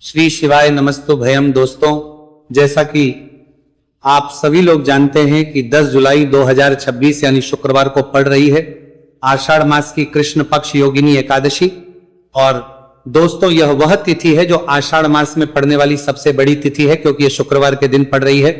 श्री शिवाय नमस्तु भयम। दोस्तों, जैसा कि आप सभी लोग जानते हैं कि 10 जुलाई 2026 यानी शुक्रवार को पड़ रही है आषाढ़ मास की कृष्ण पक्ष योगिनी एकादशी। और दोस्तों, यह वह तिथि है जो आषाढ़ मास में पड़ने वाली सबसे बड़ी तिथि है, क्योंकि यह शुक्रवार के दिन पड़ रही है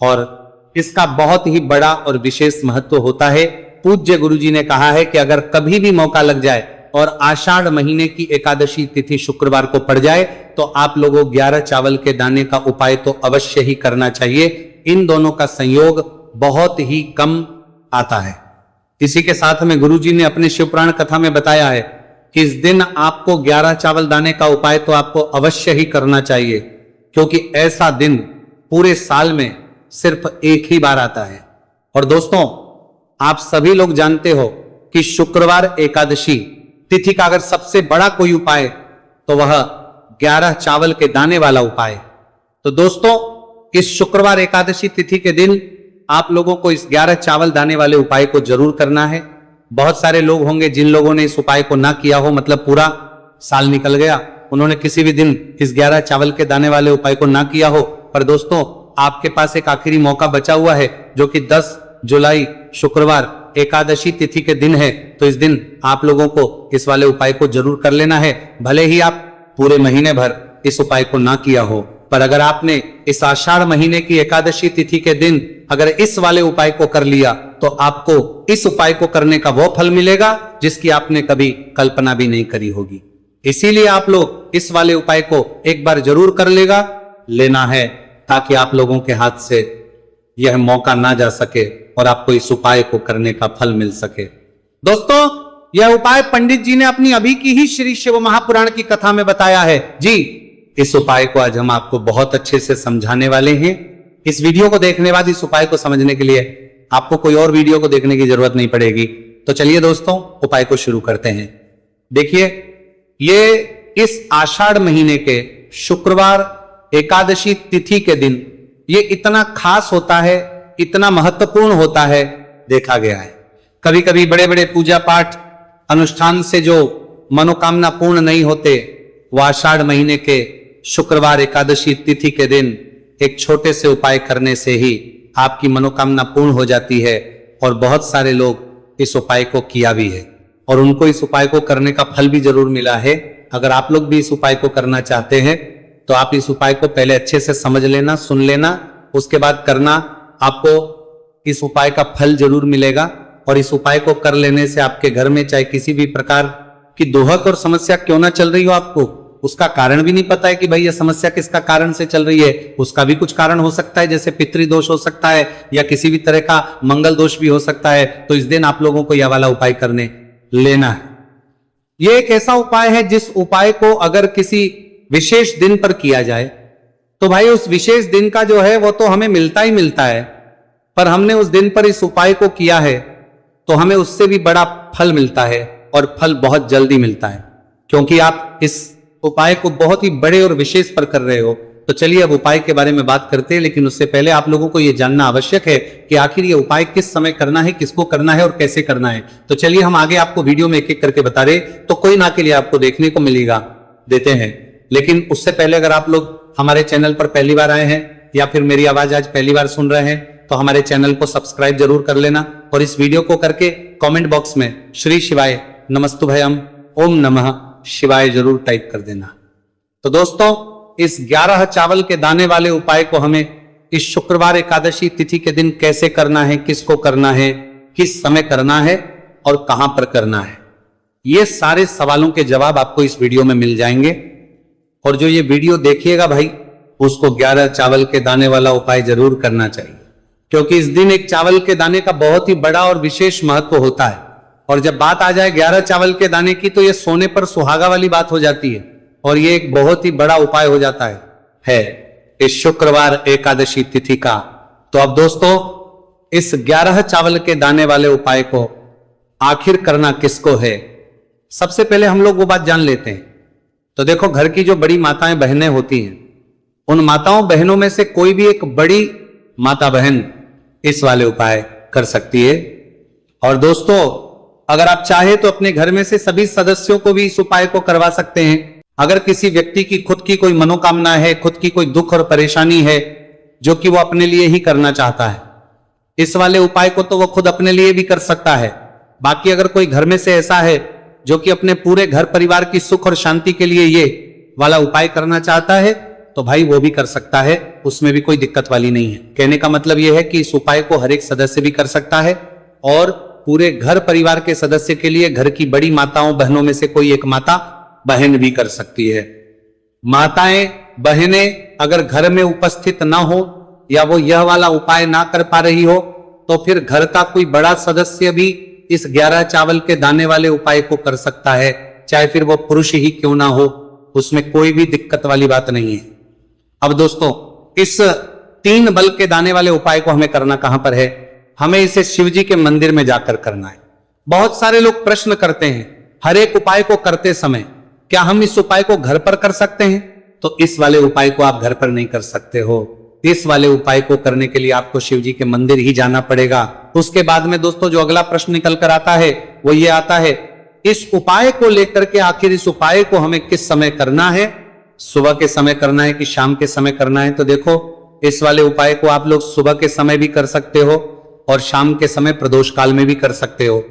और इसका बहुत ही बड़ा और विशेष महत्व होता है। पूज्य गुरुजी ने कहा है कि अगर कभी भी मौका लग जाए और आषाढ़ महीने की एकादशी तिथि शुक्रवार को पड़ जाए तो आप लोगों 11 चावल के दाने का उपाय तो अवश्य ही करना चाहिए। इन दोनों का संयोग बहुत ही कम आता है। इसी के साथ में गुरुजी ने अपने शिवपुराण कथा में बताया है कि इस दिन आपको 11 चावल दाने का उपाय तो आपको अवश्य ही करना चाहिए, क्योंकि ऐसा दिन पूरे साल में सिर्फ एक ही बार आता है। और दोस्तों, आप सभी लोग जानते हो कि शुक्रवार एकादशी तिथि का अगर सबसे बड़ा कोई उपाय तो वह 11 चावल के दाने वाला उपाय। तो दोस्तों, इस शुक्रवार एकादशी तिथि के दिन आप लोगों को इस 11 चावल दाने वाले उपाय को जरूर करना है। बहुत सारे लोग होंगे जिन लोगों ने इस उपाय को ना किया हो, मतलब पूरा साल निकल गया, उन्होंने किसी भी दिन इस 11 चावल के दाने वाले उपाय को ना किया हो। पर दोस्तों, आपके पास एक आखिरी मौका बचा हुआ है, जो कि 10 जुलाई शुक्रवार एकादशी तिथि के दिन है। तो इस दिन आप लोगों को इस वाले उपाय को जरूर कर लेना है। भले ही आप पूरे महीने भर इस उपाय को ना किया हो, पर अगर आपने इस आषाढ़ महीने की एकादशी तिथि के दिन अगर इस वाले उपाय को कर लिया तो आपको इस उपाय को करने का वो फल मिलेगा जिसकी आपने कभी कल्पना भी नहीं करी होगी। इसीलिए आप लोग इस वाले उपाय को एक बार जरूर कर लेना है, ताकि आप लोगों के हाथ से यह मौका ना जा सके और आपको इस उपाय को करने का फल मिल सके। दोस्तों, यह उपाय पंडित जी ने अपनी अभी की ही श्री शिव महापुराण की कथा में बताया है जी। इस उपाय को आज हम आपको बहुत अच्छे से समझाने वाले हैं। इस वीडियो को देखने बाद इस उपाय को समझने के लिए आपको कोई और वीडियो को देखने की जरूरत नहीं पड़ेगी। तो चलिए दोस्तों, उपाय को शुरू करते हैं। देखिए, ये इस आषाढ़ महीने के शुक्रवार एकादशी तिथि के दिन ये इतना खास होता है, इतना महत्वपूर्ण होता है, देखा गया है। कभी कभी बड़े बड़े पूजा पाठ अनुष्ठान से जो मनोकामना पूर्ण नहीं होते, वह आषाढ़ महीने के शुक्रवार एकादशी तिथि के दिन एक छोटे से उपाय करने से ही आपकी मनोकामना पूर्ण हो जाती है। और बहुत सारे लोग इस उपाय को किया भी है और उनको इस उपाय को करने का फल भी जरूर मिला है। अगर आप लोग भी इस उपाय को करना चाहते हैं तो आप इस उपाय को पहले अच्छे से समझ लेना, सुन लेना, उसके बाद करना। आपको इस उपाय का फल जरूर मिलेगा। और इस उपाय को कर लेने से आपके घर में चाहे किसी भी प्रकार की दोहक और समस्या क्यों ना चल रही हो, आपको उसका कारण भी नहीं पता है कि भाई यह समस्या किसका कारण से चल रही है, उसका भी कुछ कारण हो सकता है, जैसे पितृदोष हो सकता है या किसी भी तरह का मंगल दोष भी हो सकता है। तो इस दिन आप लोगों को यह वाला उपाय करने लेना है। यह एक ऐसा उपाय है जिस उपाय को अगर किसी विशेष दिन पर किया जाए तो भाई उस विशेष दिन का जो है वो तो हमें मिलता ही मिलता है, पर हमने उस दिन पर इस उपाय को किया है तो हमें उससे भी बड़ा फल मिलता है, और फल बहुत जल्दी मिलता है, क्योंकि आप इस उपाय को बहुत ही बड़े और विशेष पर कर रहे हो। तो चलिए अब उपाय के बारे में बात करते हैं, लेकिन उससे पहले आप लोगों को यह जानना आवश्यक है कि आखिर ये उपाय किस समय करना है, किसको करना है और कैसे करना है। तो चलिए हम आगे आपको वीडियो में एक एक करके बता रहे, तो कोई ना के लिए आपको देखने को मिलेगा, देते हैं। लेकिन उससे पहले अगर आप लोग हमारे चैनल पर पहली बार आए हैं या फिर मेरी आवाज आज पहली बार सुन रहे हैं तो हमारे चैनल को सब्सक्राइब जरूर कर लेना, और इस वीडियो को करके कमेंट बॉक्स में श्री शिवाय नमस्तुभयम ओम नमः शिवाय जरूर टाइप कर देना। तो दोस्तों, इस 11 चावल के दाने वाले उपाय को हमें इस शुक्रवार एकादशी तिथि के दिन कैसे करना है, किसको करना है, किस समय करना है और कहां पर करना है, ये सारे सवालों के जवाब आपको इस वीडियो में मिल जाएंगे। और जो ये वीडियो देखिएगा भाई, उसको 11 चावल के दाने वाला उपाय जरूर करना चाहिए, क्योंकि इस दिन एक चावल के दाने का बहुत ही बड़ा और विशेष महत्व होता है। और जब बात आ जाए 11 चावल के दाने की तो ये सोने पर सुहागा वाली बात हो जाती है, और ये एक बहुत ही बड़ा उपाय हो जाता है इस शुक्रवार एकादशी तिथि का। तो अब दोस्तों, इस 11 चावल के दाने वाले उपाय को आखिर करना किसको है, सबसे पहले हम लोग वो बात जान लेते हैं। तो देखो, घर की जो बड़ी माताएं बहनें होती हैं, उन माताओं बहनों में से कोई भी एक बड़ी माता बहन इस वाले उपाय कर सकती है। और दोस्तों, अगर आप चाहे तो अपने घर में से सभी सदस्यों को भी इस उपाय को करवा सकते हैं। अगर किसी व्यक्ति की खुद की कोई मनोकामना है, खुद की कोई दुख और परेशानी है जो कि वो अपने लिए ही करना चाहता है, इस वाले उपाय को तो वो खुद अपने लिए भी कर सकता है। बाकी अगर कोई घर में से ऐसा है जो कि अपने पूरे घर परिवार की सुख और शांति के लिए ये वाला उपाय करना चाहता है, तो भाई वो भी कर सकता है, उसमें भी कोई दिक्कत वाली नहीं है। कहने का मतलब यह है कि इस उपाय को हर एक सदस्य भी कर सकता है और पूरे घर परिवार के सदस्य के लिए घर की बड़ी माताओं बहनों में से कोई एक माता बहन भी कर सकती है। माताएं बहनें अगर घर में उपस्थित ना हो या वो यह वाला उपाय ना कर पा रही हो, तो फिर घर का कोई बड़ा सदस्य भी इस 11 चावल के दाने वाले उपाय को कर सकता है, चाहे फिर वो पुरुष ही क्यों ना हो, उसमें कोई भी दिक्कत वाली बात नहीं है। अब दोस्तों, इस 3 बल के दाने वाले उपाय को हमें करना कहां पर है? हमें इसे शिव जी के मंदिर में जाकर करना है। बहुत सारे लोग प्रश्न करते हैं हर एक उपाय को करते समय, क्या हम इस उपाय को घर पर कर सकते हैं? तो इस वाले उपाय को आप घर पर नहीं कर सकते हो। इस वाले उपाय को करने के लिए आपको शिव जी के मंदिर ही जाना पड़ेगा। उसके बाद में दोस्तों जो अगला प्रश्न निकल कर आता है वो ये आता है, इस उपाय को लेकर के आखिर इस उपाय को हमें किस समय करना है? सुबह के समय करना है कि शाम के समय करना है? तो देखो, इस वाले उपाय को आप लोग सुबह के समय भी कर सकते हो और शाम के समय प्रदोष काल में भी कर सकते हो।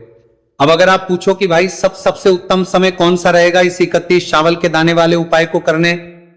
अब अगर आप पूछो कि भाई सबसे उत्तम समय कौन सा रहेगा इस 31 चावल के दाने वाले उपाय को करने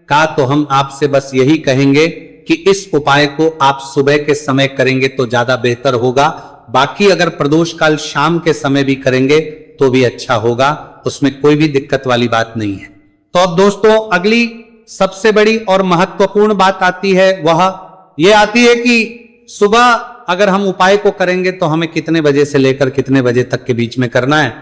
का, तो हम आपसे बस यही कहेंगे कि इस उपाय को आप सुबह के समय करेंगे तो ज्यादा बेहतर होगा। बाकी अगर प्रदोष काल शाम के समय भी करेंगे तो भी अच्छा होगा, उसमें कोई भी दिक्कत वाली बात नहीं है। तो अब दोस्तों अगली सबसे बड़ी और महत्वपूर्ण बात आती है, वह यह आती है कि सुबह अगर हम उपाय को करेंगे तो हमें कितने बजे से लेकर कितने बजे तक के बीच में करना है,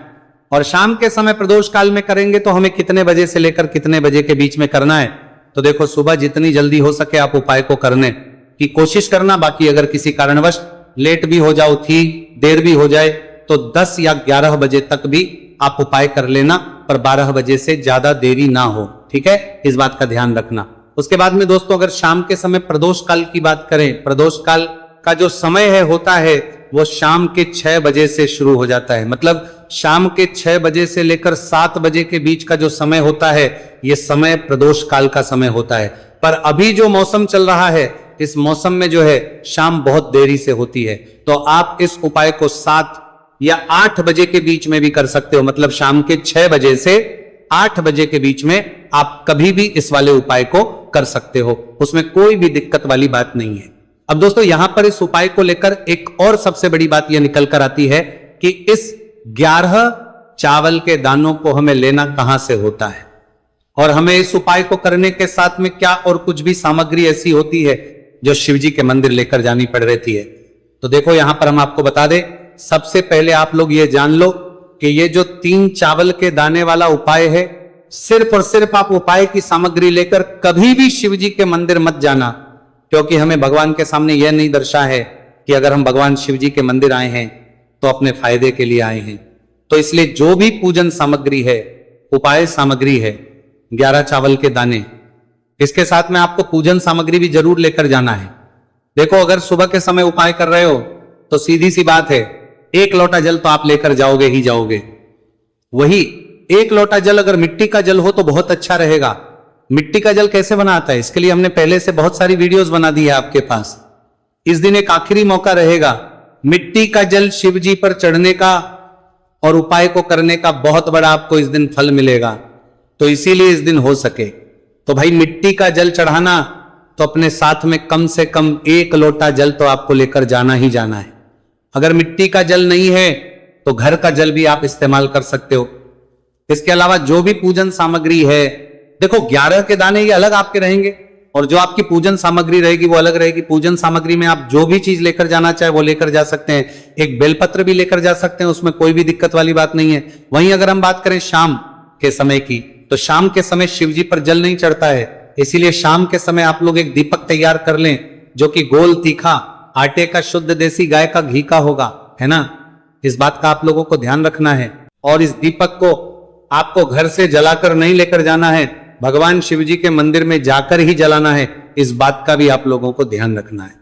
और शाम के समय प्रदोष काल में करेंगे तो हमें कितने बजे से लेकर कितने बजे के बीच में करना है। तो देखो, सुबह जितनी जल्दी हो सके आप उपाय को करने की कोशिश करना। बाकी अगर किसी कारणवश लेट भी हो जाओ, थी देर भी हो जाए, तो 10 या 11 बजे तक भी आप उपाय कर लेना, पर 12 बजे से ज्यादा देरी ना हो, ठीक है? इस बात का ध्यान रखना। उसके बाद में दोस्तों अगर शाम के समय प्रदोष काल की बात करें, प्रदोष काल का जो समय है होता है वो शाम के 6 बजे से शुरू हो जाता है। मतलब शाम के 6 बजे से लेकर 7 बजे के बीच का जो समय होता है, ये समय प्रदोष काल का समय होता है। पर अभी जो मौसम चल रहा है, इस मौसम में जो है शाम बहुत देरी से होती है, तो आप इस उपाय को 7 या 8 बजे के बीच में भी कर सकते हो। मतलब शाम के 6 बजे से 8 बजे के बीच में आप कभी भी इस वाले उपाय को कर सकते हो, उसमें कोई भी दिक्कत वाली बात नहीं है। अब दोस्तों यहां पर इस उपाय को लेकर एक और सबसे बड़ी बात यह निकल कर आती है कि इस 11 चावल के दानों को हमें लेना कहां से होता है, और हमें इस उपाय को करने के साथ में क्या और कुछ भी सामग्री ऐसी होती है जो शिव जी के मंदिर लेकर जानी पड़ रहती है। तो देखो यहां पर हम आपको बता दें, सबसे पहले आप लोग ये जान लो कि ये जो 3 चावल के दाने वाला उपाय है, सिर्फ और सिर्फ आप उपाय की सामग्री लेकर कभी भी शिव जी के मंदिर मत जाना, क्योंकि हमें भगवान के सामने यह नहीं दर्शा है कि अगर हम भगवान शिव जी के मंदिर आए हैं तो अपने फायदे के लिए आए हैं। तो इसलिए जो भी पूजन सामग्री है, उपाय सामग्री है, 11 चावल के दाने, इसके साथ में आपको पूजन सामग्री भी जरूर लेकर जाना है। देखो, अगर सुबह के समय उपाय कर रहे हो तो सीधी सी बात है, 1 लोटा जल तो आप लेकर जाओगे ही जाओगे। वही 1 लोटा जल अगर मिट्टी का जल हो तो बहुत अच्छा रहेगा। मिट्टी का जल कैसे बनाता है, इसके लिए हमने पहले से बहुत सारी वीडियोस बना दी है आपके पास। इस दिन एक आखिरी मौका रहेगा, मिट्टी का जल शिव जी पर चढ़ने का और उपाय को करने का बहुत बड़ा आपको इस दिन फल मिलेगा। तो इसीलिए इस दिन हो सके तो भाई मिट्टी का जल चढ़ाना, तो अपने साथ में कम से कम 1 लोटा जल तो आपको लेकर जाना ही जाना है। अगर मिट्टी का जल नहीं है तो घर का जल भी आप इस्तेमाल कर सकते हो। इसके अलावा जो भी पूजन सामग्री है, देखो 11 के दाने ये अलग आपके रहेंगे और जो आपकी पूजन सामग्री रहेगी वो अलग रहेगी। पूजन सामग्री में आप जो भी चीज लेकर जाना चाहे वो लेकर जा सकते हैं। एक बेलपत्र भी लेकर जा सकते हैं, उसमें कोई भी दिक्कत वाली बात नहीं है। वहीं अगर हम बात करें शाम के समय की, तो शाम के समय शिव जी पर जल नहीं चढ़ता है, इसीलिए शाम के समय आप लोग एक दीपक तैयार कर लें जो कि गोल तीखा आटे का शुद्ध देसी गाय का घी का होगा, है ना? इस बात का आप लोगों को ध्यान रखना है। और इस दीपक को आपको घर से जलाकर नहीं लेकर जाना है, भगवान शिव जी के मंदिर में जाकर ही जलाना है। इस बात का भी आप लोगों को ध्यान रखना है।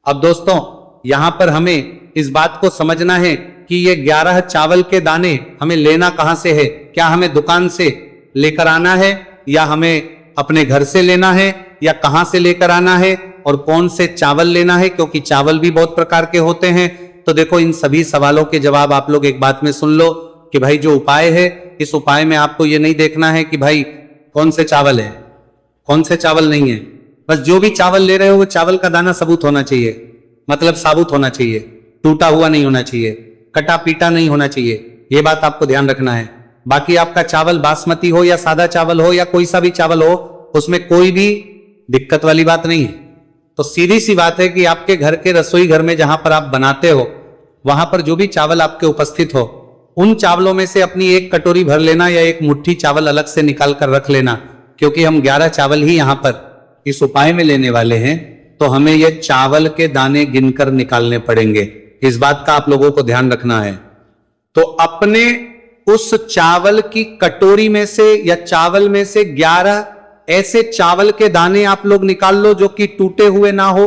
अब दोस्तों यहां पर हमें इस बात को समझना है कि ये 11 चावल के दाने हमें लेना कहां से है। क्या हमें दुकान से लेकर आना है या हमें अपने घर से लेना है या कहां से लेकर आना है और कौन से चावल लेना है, क्योंकि चावल भी बहुत प्रकार के होते हैं। तो देखो, इन सभी सवालों के जवाब आप लोग एक बात में सुन लो कि भाई जो उपाय है, इस उपाय में आपको ये नहीं देखना है कि भाई कौन से चावल है कौन से चावल नहीं है। बस जो भी चावल ले रहे हो वो चावल का दाना सबूत होना चाहिए, मतलब साबुत होना चाहिए, टूटा हुआ नहीं होना चाहिए, कटा पीटा नहीं होना चाहिए। ये बात आपको ध्यान रखना है। बाकी आपका चावल बासमती हो या सादा चावल हो या कोई सा भी चावल हो, उसमें कोई भी दिक्कत वाली बात नहीं है। तो सीधी सी बात है कि आपके घर के रसोई घर में जहां पर आप बनाते हो, वहां पर जो भी चावल आपके उपस्थित हो, उन चावलों में से अपनी एक कटोरी भर लेना या एक मुट्ठी चावल अलग से निकाल कर रख लेना, क्योंकि हम 11 चावल ही यहां पर इस उपाय में लेने वाले हैं। तो हमें ये चावल के दाने गिनकर निकालने पड़ेंगे, इस बात का आप लोगों को ध्यान रखना है। तो अपने उस चावल की कटोरी में से या चावल में से 11 ऐसे चावल के दाने आप लोग निकाल लो जो कि टूटे हुए ना हो,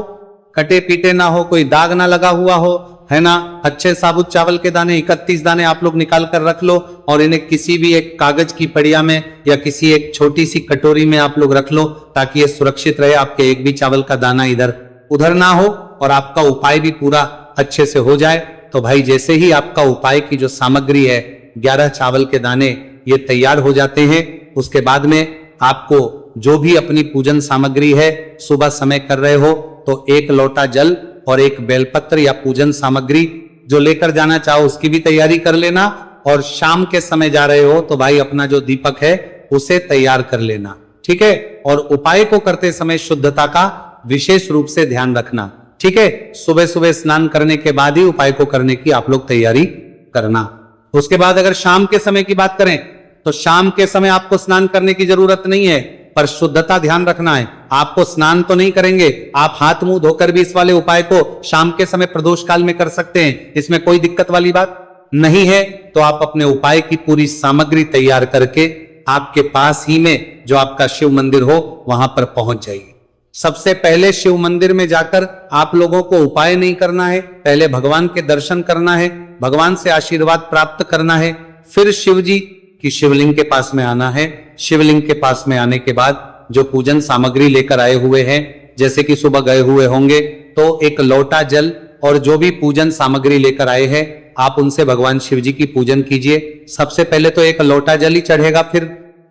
कटे पीटे ना हो, कोई दाग ना लगा हुआ हो, है ना। अच्छे साबुत चावल के दाने 31 दाने आप लोग निकाल कर रख लो और इन्हें किसी भी एक कागज की पड़िया में या किसी एक छोटी सी कटोरी में आप लोग रख लो, ताकि ये सुरक्षित रहे, आपके एक भी चावल का दाना इधर उधर ना हो और आपका उपाय भी पूरा अच्छे से हो जाए। तो भाई जैसे ही आपका उपाय की जो सामग्री है, 11 चावल के दाने, ये तैयार हो जाते हैं, उसके बाद में आपको जो भी अपनी पूजन सामग्री है, सुबह समय कर रहे हो तो 1 लोटा जल और 1 बेलपत्र या पूजन सामग्री जो लेकर जाना चाहो उसकी भी तैयारी कर लेना। और शाम के समय जा रहे हो तो भाई अपना जो दीपक है उसे तैयार कर लेना, ठीक है। और उपाय को करते समय शुद्धता का विशेष रूप से ध्यान रखना, ठीक है। सुबह सुबह स्नान करने के बाद ही उपाय को करने की आप लोग तैयारी करना। उसके बाद अगर शाम के समय की बात करें तो शाम के समय आपको स्नान करने की जरूरत नहीं है, पर शुद्धता ध्यान रखना है। आपको स्नान तो नहीं करेंगे, आप हाथ मुंह धोकर भी इस वाले उपाय को शाम के समय प्रदोष काल में कर सकते हैं, इसमें कोई दिक्कत वाली बात नहीं है। तो आप अपने उपाय की पूरी सामग्री तैयार करके आपके पास ही में जो आपका शिव मंदिर हो वहां पर पहुंच जाइए। सबसे पहले शिव मंदिर में जाकर आप लोगों को उपाय नहीं करना है, पहले भगवान के दर्शन करना है, भगवान से आशीर्वाद प्राप्त करना है, फिर शिव जी की शिवलिंग के पास में आना है। शिवलिंग के पास में आने के बाद जो पूजन सामग्री लेकर आए हुए हैं, जैसे कि सुबह गए हुए होंगे तो 1 लोटा जल और जो भी पूजन सामग्री लेकर आए हैं आप उनसे भगवान शिव जी की पूजन कीजिए। सबसे पहले तो 1 लोटा जल ही चढ़ेगा, फिर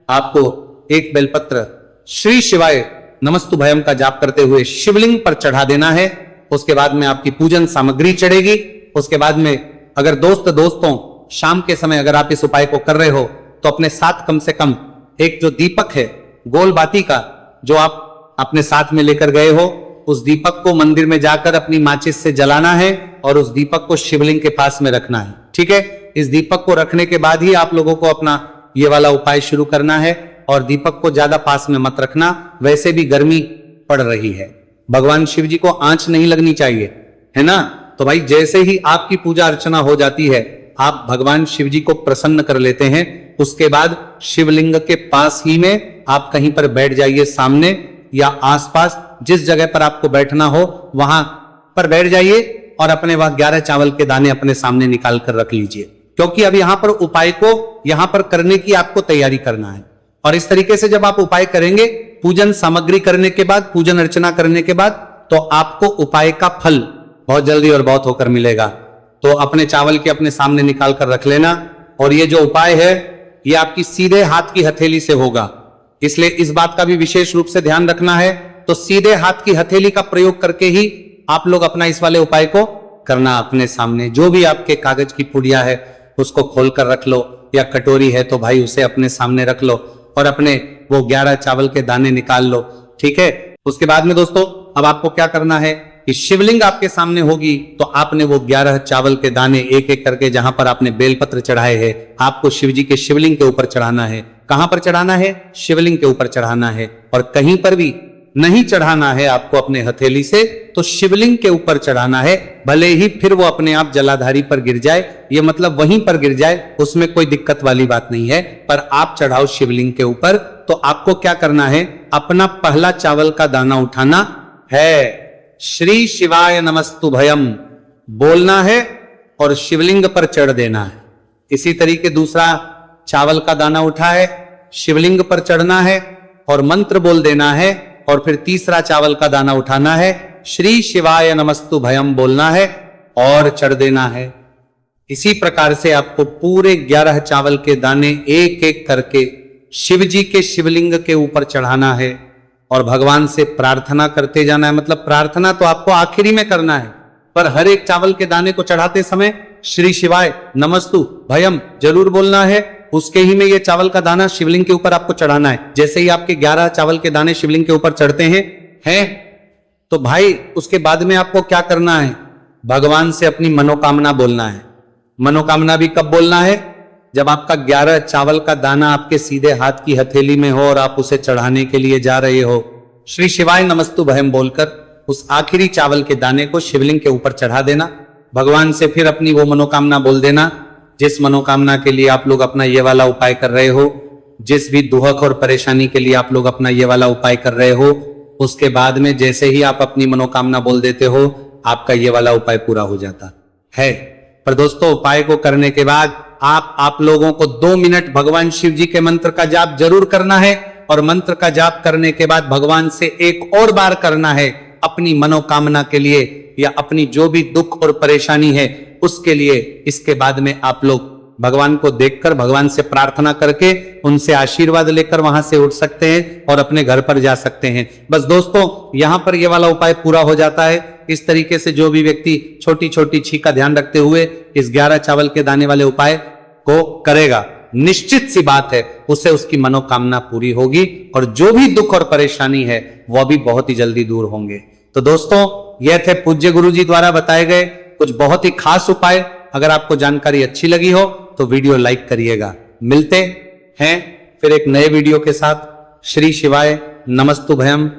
आपको 1 बेलपत्र श्री शिवाय नमस्तुभयम का जाप करते हुए शिवलिंग पर चढ़ा देना है। उसके बाद में आपकी पूजन सामग्री चढ़ेगी। उसके बाद में अगर दोस्तों शाम के समय अगर आप इस उपाय को कर रहे हो तो अपने साथ कम से कम एक जो दीपक है गोल बाती का, जो आप अपने साथ में लेकर गए हो, उस दीपक को मंदिर में जाकर अपनी माचिस से जलाना है और उस दीपक को शिवलिंग के पास में रखना है, ठीक है। इस दीपक को रखने के बाद ही आप लोगों को अपना ये वाला उपाय शुरू करना है। और दीपक को ज्यादा पास में मत रखना, वैसे भी गर्मी पड़ रही है, भगवान शिव जी को आंच नहीं लगनी चाहिए, है ना। तो भाई जैसे ही आपकी पूजा अर्चना हो जाती है, आप भगवान शिव जी को प्रसन्न कर लेते हैं। उसके बाद शिवलिंग के पास ही में आप कहीं पर बैठ जाइए, सामने या आसपास जिस जगह पर आपको बैठना हो वहां पर बैठ जाइए और अपने वह 11 चावल के दाने अपने सामने निकाल कर रख लीजिए, क्योंकि अब यहां पर उपाय को यहां पर करने की आपको तैयारी करना है। और इस तरीके से जब आप उपाय करेंगे, पूजन सामग्री करने के बाद, पूजन अर्चना करने के बाद, तो आपको उपाय का फल बहुत जल्दी और बहुत होकर मिलेगा। तो अपने चावल के अपने सामने निकाल कर रख लेना। और ये जो उपाय है ये आपकी सीधे हाथ की हथेली से होगा, इसलिए इस बात का भी विशेष रूप से ध्यान रखना है। तो सीधे हाथ की हथेली का प्रयोग करके ही आप लोग अपना इस वाले उपाय को करना। अपने सामने जो भी आपके कागज की पुड़िया है उसको खोल कर रख लो, या कटोरी है तो भाई उसे अपने सामने रख लो और अपने वो 11 चावल के दाने निकाल लो, ठीक है। उसके बाद में दोस्तों अब आपको क्या करना है कि शिवलिंग आपके सामने होगी तो आपने वो 11 चावल के दाने एक एक करके जहां पर आपने बेलपत्र चढ़ाए हैं आपको शिव जी के शिवलिंग के ऊपर चढ़ाना है। कहां पर चढ़ाना है? शिवलिंग के ऊपर चढ़ाना है। और कहीं पर भी नहीं चढ़ाना है आपको अपने हथेली से, तो शिवलिंग के ऊपर चढ़ाना है। भले ही फिर वो अपने आप जलाधारी पर गिर जाए, ये मतलब वहीं पर गिर जाए, उसमें कोई दिक्कत वाली बात नहीं है, पर आप चढ़ाओ शिवलिंग के ऊपर। तो आपको क्या करना है, अपना पहला चावल का दाना उठाना है, श्री शिवाय नमस्तुभयम बोलना है और शिवलिंग पर चढ़ देना है। इसी तरीके दूसरा चावल का दाना उठा है, शिवलिंग पर चढ़ना है और मंत्र बोल देना है, और फिर तीसरा चावल का दाना उठाना है, श्री शिवाय नमस्तु भयम बोलना है और चढ़ देना है। इसी प्रकार से आपको पूरे 11 चावल के दाने एक एक करके शिव जी के शिवलिंग के ऊपर चढ़ाना है और भगवान से प्रार्थना करते जाना है। मतलब प्रार्थना तो आपको आखिरी में करना है, पर हर एक चावल के दाने को चढ़ाते समय श्री शिवाय नमस्तु भयम जरूर बोलना है। उसके ही में ये चावल का दाना शिवलिंग के ऊपर आपको चढ़ाना है। जैसे ही आपके 11 चावल के दाने शिवलिंग के ऊपर चढ़ते हैं तो भाई उसके बाद में आपको क्या करना है, भगवान से अपनी मनोकामना बोलना है। मनोकामना भी कब बोलना है, जब आपका 11 चावल का दाना आपके सीधे हाथ की हथेली में हो और आप उसे चढ़ाने के लिए जा रहे हो। श्री शिवाय नमस्तु भयम बोलकर उस आखिरी चावल के दाने को शिवलिंग के ऊपर चढ़ा देना। भगवान से फिर अपनी वो मनोकामना बोल देना जिस मनोकामना के लिए आप लोग अपना ये वाला उपाय कर रहे हो, जिस भी दुख और परेशानी के लिए आप लोग अपना ये वाला उपाय कर रहे हो। उसके बाद में जैसे ही आप अपनी मनोकामना बोल देते हो, आपका ये वाला उपाय पूरा हो जाता है। पर दोस्तों, उपाय को करने के बाद आप लोगों को 2 मिनट भगवान शिव जी के मंत्र का जाप जरूर करना है, और मंत्र का जाप करने के बाद भगवान से एक और बार करना है अपनी मनोकामना के लिए, या अपनी जो भी दुख और परेशानी है उसके लिए। इसके बाद में आप लोग भगवान को देखकर, भगवान से प्रार्थना करके, उनसे आशीर्वाद लेकर वहां से उठ सकते हैं और अपने घर पर जा सकते हैं। बस दोस्तों, यहां पर ये वाला उपाय पूरा हो जाता है। इस तरीके से जो भी व्यक्ति छोटी छोटी छीक का ध्यान रखते हुए इस 11 चावल के दाने वाले उपाय को करेगा, निश्चित सी बात है उसे उसकी मनोकामना पूरी होगी, और जो भी दुख और परेशानी है वह भी बहुत ही जल्दी दूर होंगे। तो दोस्तों, यह थे पूज्य गुरु जी द्वारा बताए गए कुछ बहुत ही खास उपाय। अगर आपको जानकारी अच्छी लगी हो तो वीडियो लाइक करिएगा। मिलते हैं फिर एक नए वीडियो के साथ। श्री शिवाय नमस्तु भयम।